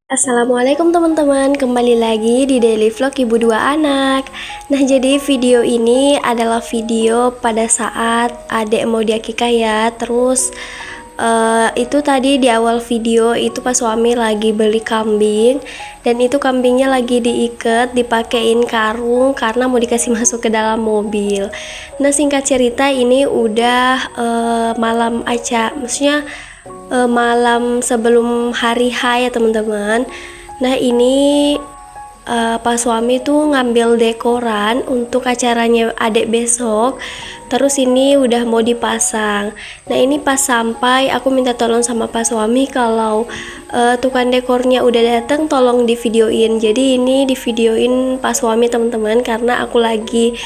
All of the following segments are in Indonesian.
Assalamualaikum teman-teman, kembali lagi di Daily Vlog Ibu Dua Anak. Nah, jadi video ini adalah video pada saat adek mau diakikah ya. Terus itu tadi di awal video itu pas suami lagi beli kambing, dan itu kambingnya lagi diikat, dipakein karung karena mau dikasih masuk ke dalam mobil. Nah, singkat cerita ini udah malam aja, maksudnya malam sebelum hari H ya teman-teman. Nah ini pas suami tuh ngambil dekoran untuk acaranya adek besok. Terus ini udah mau dipasang. Nah ini pas sampai aku minta tolong sama pas suami kalau tukang dekornya udah datang tolong divideoin. Jadi ini divideoin pas suami teman-teman karena aku lagi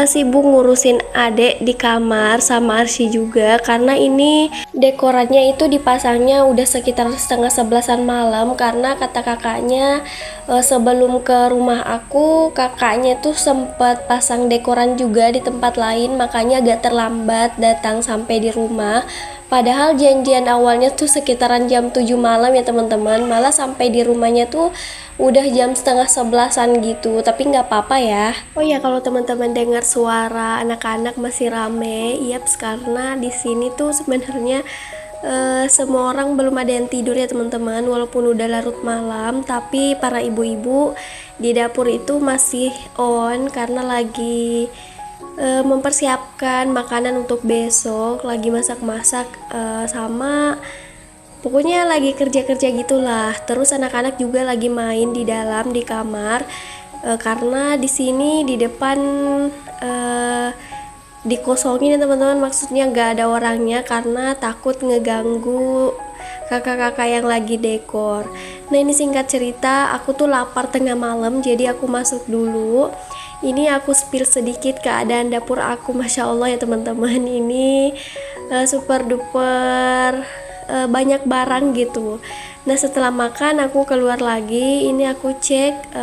sibuk ngurusin adek di kamar sama Arsy juga, karena ini dekorannya itu dipasangnya udah sekitar setengah 11-an malam karena kata kakaknya sebelum ke rumah aku kakaknya tuh sempat pasang dekoran juga di tempat lain, makanya agak terlambat datang sampai di rumah. Padahal janjian awalnya tuh sekitaran jam 7 malam ya teman-teman, malah sampai di rumahnya tuh udah jam setengah 11-an gitu. Tapi nggak apa-apa ya. Oh ya, kalau teman-teman dengar suara anak-anak masih rame, yaps, karena di sini tuh sebenarnya semua orang belum ada yang tidur ya teman-teman, walaupun udah larut malam, tapi para ibu-ibu di dapur itu masih on karena lagi mempersiapkan makanan untuk besok, lagi masak-masak sama pokoknya lagi kerja-kerja gitulah. Terus anak-anak juga lagi main di dalam di kamar karena di sini di depan eh, dikosongin ya teman-teman, maksudnya nggak ada orangnya karena takut ngeganggu kakak-kakak yang lagi dekor. Nah ini singkat cerita, aku tuh lapar tengah malam jadi aku masuk dulu. Ini aku spill sedikit keadaan dapur aku, masya Allah ya teman-teman, ini super duper banyak barang gitu. Nah setelah makan aku keluar lagi, ini aku cek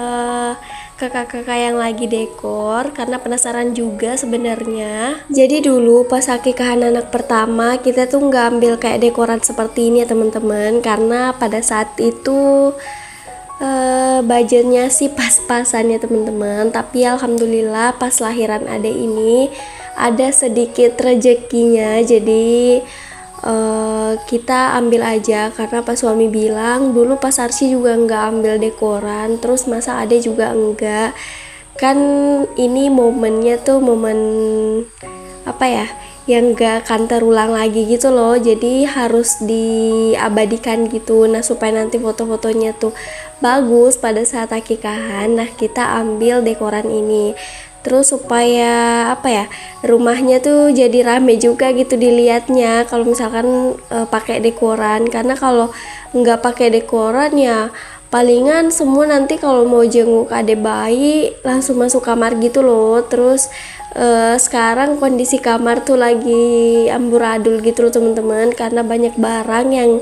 kakak-kakak yang lagi dekor karena penasaran juga sebenarnya. Jadi dulu pas akikahan anak pertama kita tuh nggak ambil kayak dekoran seperti ini ya teman-teman, karena pada saat itu budgetnya sih pas-pasan ya teman-teman. Tapi alhamdulillah pas lahiran adek ini ada sedikit rezekinya, jadi kita ambil aja karena pas suami bilang dulu pas Arsy juga nggak ambil dekoran, terus masa ade juga enggak, kan ini momennya tuh momen apa ya, yang gak akan terulang lagi gitu loh, jadi harus diabadikan gitu. Nah supaya nanti foto-fotonya tuh bagus pada saat akikahan, nah kita ambil dekoran ini. Terus supaya apa ya, rumahnya tuh jadi rame juga gitu dilihatnya kalau misalkan pakai dekoran, karena kalau nggak pakai dekoran ya palingan semua nanti kalau mau jenguk adek bayi langsung masuk kamar gitu loh. Terus sekarang kondisi kamar tuh lagi amburadul gitu loh teman-teman, karena banyak barang yang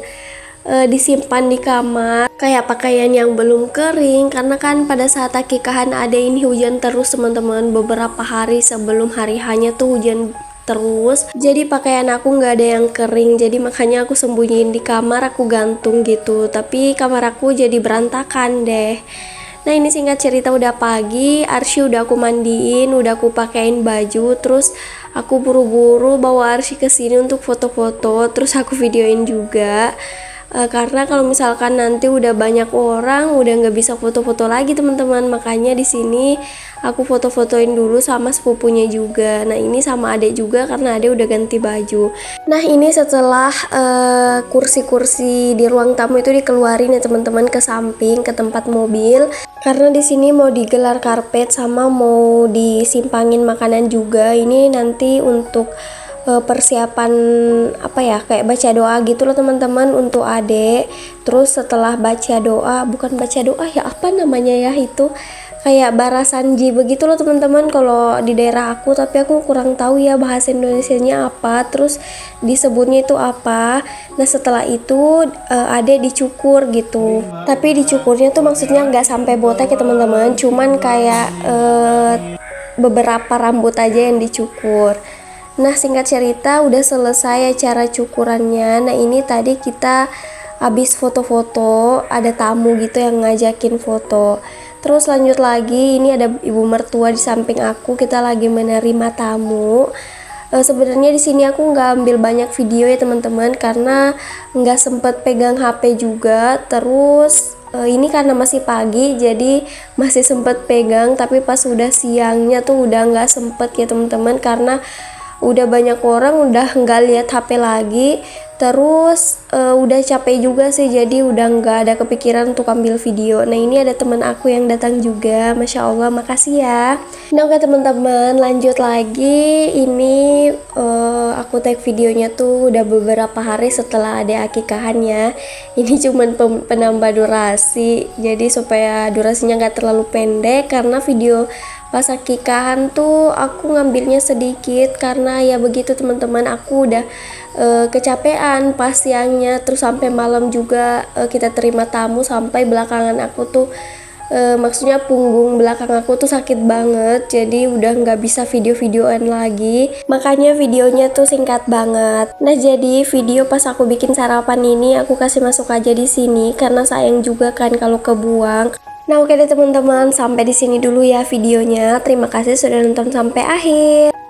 disimpan di kamar, kayak pakaian yang belum kering karena kan pada saat akikahan ada ini hujan terus teman-teman, beberapa hari sebelum hari hanya tuh hujan terus, jadi pakaian aku nggak ada yang kering, jadi makanya aku sembunyiin di kamar, aku gantung gitu, tapi kamar aku jadi berantakan deh. Nah ini singkat cerita udah pagi, Arsy udah aku mandiin, udah aku pakein baju, terus aku buru-buru bawa Arsy ke sini untuk foto-foto, terus aku videoin juga. Karena kalau misalkan nanti udah banyak orang, udah nggak bisa foto-foto lagi teman-teman, makanya di sini aku foto-fotoin dulu sama sepupunya juga. Nah ini sama adek juga karena adek udah ganti baju. Nah ini setelah kursi-kursi di ruang tamu itu dikeluarin ya teman-teman ke samping ke tempat mobil, karena di sini mau digelar karpet sama mau disimpangin makanan juga. Ini nanti untuk persiapan apa ya, kayak baca doa gitu loh teman-teman untuk adek. Terus setelah baca doa, bukan baca doa ya, apa namanya ya, itu kayak barasanji begitu loh teman-teman kalau di daerah aku, tapi aku kurang tahu ya bahasa Indonesianya apa, terus disebutnya itu apa. Nah setelah itu adek dicukur gitu, tapi dicukurnya tuh maksudnya nggak sampai botak ya teman-teman, cuman kayak beberapa rambut aja yang dicukur. Nah singkat cerita udah selesai acara cukurannya. Nah ini tadi kita habis foto-foto ada tamu gitu yang ngajakin foto. Terus lanjut lagi, ini ada ibu mertua di samping aku, kita lagi menerima tamu. Sebenarnya di sini aku nggak ambil banyak video ya teman-teman, karena nggak sempet pegang HP juga. Terus ini karena masih pagi jadi masih sempet pegang, tapi pas udah siangnya tuh udah nggak sempet ya teman-teman, karena udah banyak orang udah nggak lihat HP lagi. Terus udah capek juga sih, jadi udah nggak ada kepikiran untuk ambil video. Nah ini ada teman aku yang datang juga, Masya Allah, makasih ya. Nah oke teman-teman, lanjut lagi. Ini aku tag videonya tuh udah beberapa hari setelah ada akikahannya. Ini cuman penambah durasi, jadi supaya durasinya nggak terlalu pendek, karena video pas akikahan tuh aku ngambilnya sedikit karena ya begitu teman-teman, aku udah kecapean pas siangnya, terus sampai malam juga kita terima tamu, sampai belakangan aku tuh maksudnya punggung belakang aku tuh sakit banget, jadi udah nggak bisa video-videoan lagi, makanya videonya tuh singkat banget. Nah jadi video pas aku bikin sarapan ini aku kasih masuk aja di sini karena sayang juga kan kalau kebuang. Nah oke deh teman-teman, sampai di sini dulu ya videonya. Terima kasih sudah nonton sampai akhir.